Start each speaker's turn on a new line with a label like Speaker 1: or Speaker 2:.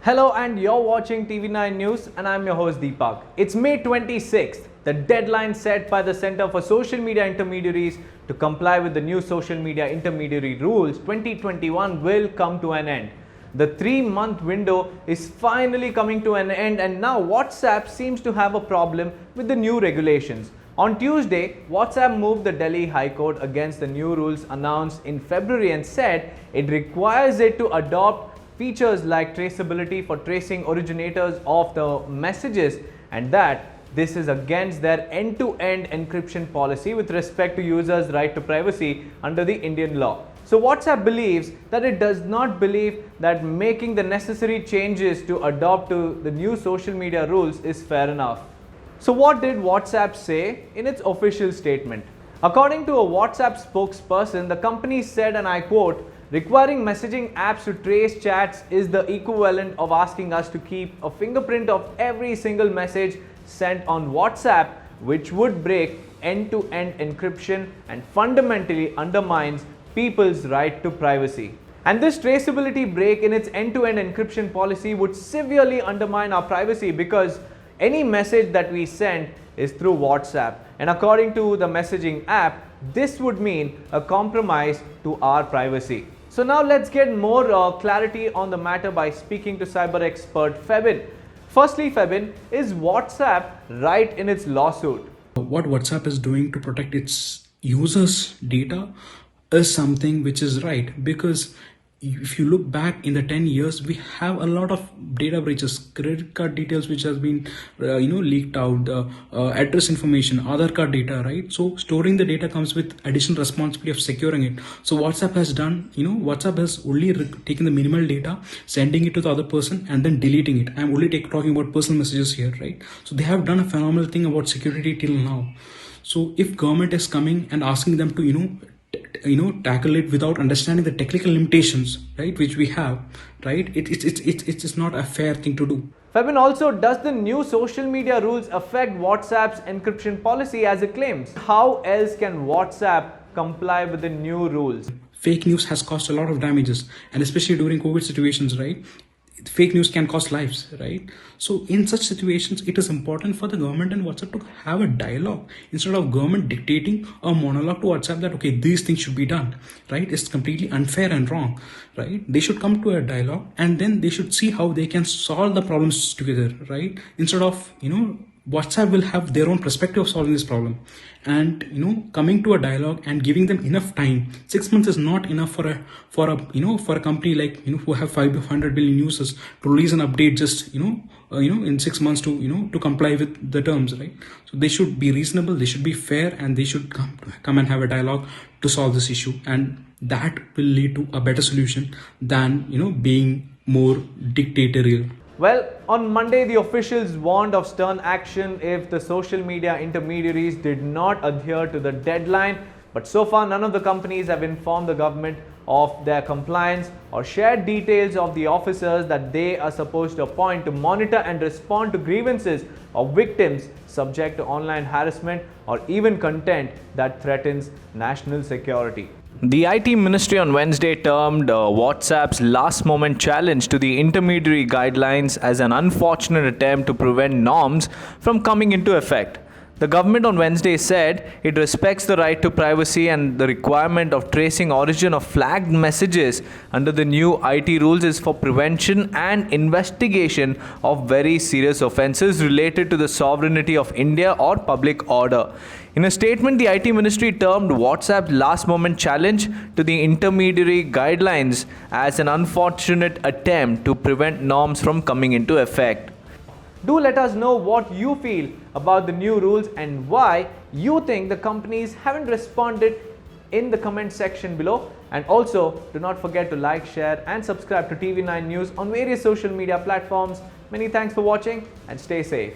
Speaker 1: Hello, and you're watching TV9 News, and I'm your host Deepak. It's May 26th, the deadline set by the Center for Social Media Intermediaries to comply with the new social media intermediary rules 2021 will come to an end. The 3-month window is finally coming to an end, and now WhatsApp seems to have a problem with the new regulations. On Tuesday, WhatsApp moved the Delhi High Court against the new rules announced in February and said it requires it to adopt features like traceability for tracing originators of the messages, and that this is against their end-to-end encryption policy with respect to users' right to privacy under the Indian law. So WhatsApp believes that it does not believe that making the necessary changes to adopt to the new social media rules is fair enough. So what did WhatsApp say in its official statement? According to a WhatsApp spokesperson, the company said, and I quote, "Requiring messaging apps to trace chats is the equivalent of asking us to keep a fingerprint of every single message sent on WhatsApp, which would break end-to-end encryption and fundamentally undermines people's right to privacy. And this traceability break in its end-to-end encryption policy would severely undermine our privacy because any message that we send is through WhatsApp. And according to the messaging app, this would mean a compromise to our privacy." So now let's get more clarity on the matter by speaking to cyber expert Febin. Firstly, Febin, is WhatsApp right in its lawsuit?
Speaker 2: What WhatsApp is doing to protect its users' data is something which is right, because if you look back in the 10 years, we have a lot of data breaches, credit card details which has been leaked out, address information, Aadhaar card data, right? So storing the data comes with additional responsibility of securing it. So WhatsApp has done, WhatsApp has only taken the minimal data, sending it to the other person and then deleting it. I'm only talking about personal messages here, right? So they have done a phenomenal thing about security till now. So if government is coming and asking them to, tackle it without understanding the technical limitations, right, which we have, right, it's not a fair thing to do.
Speaker 1: Febin, also, does the new social media rules affect WhatsApp's encryption policy as it claims? How else can WhatsApp comply with the new rules?
Speaker 2: Fake news has caused a lot of damages, and especially during COVID situations, right? Fake news can cost lives, right? So in such situations, it is important for the government and WhatsApp to have a dialogue instead of government dictating a monologue to WhatsApp that, okay, these things should be done, right? It's completely unfair and wrong, right? They should come to a dialogue and then they should see how they can solve the problems together, right? Instead of, WhatsApp will have their own perspective of solving this problem, and coming to a dialogue and giving them enough time. 6 months is not enough for a company like who have 500 billion users to release an update just in 6 months to comply with the terms, right? So they should be reasonable, they should be fair, and they should come and have a dialogue to solve this issue, and that will lead to a better solution than being more dictatorial.
Speaker 1: Well, on Monday, the officials warned of stern action if the social media intermediaries did not adhere to the deadline. But so far, none of the companies have informed the government of their compliance or shared details of the officers that they are supposed to appoint to monitor and respond to grievances of victims subject to online harassment or even content that threatens national security. The IT Ministry on Wednesday termed WhatsApp's last-moment challenge to the intermediary guidelines as an unfortunate attempt to prevent norms from coming into effect. The government on Wednesday said it respects the right to privacy and the requirement of tracing origin of flagged messages under the new IT rules is for prevention and investigation of very serious offences related to the sovereignty of India or public order. In a statement, the IT Ministry termed WhatsApp's last-moment challenge to the intermediary guidelines as an unfortunate attempt to prevent norms from coming into effect. Do let us know what you feel about the new rules and why you think the companies haven't responded in the comment section below. And also, do not forget to like, share and subscribe to TV9 News on various social media platforms. Many thanks for watching and stay safe.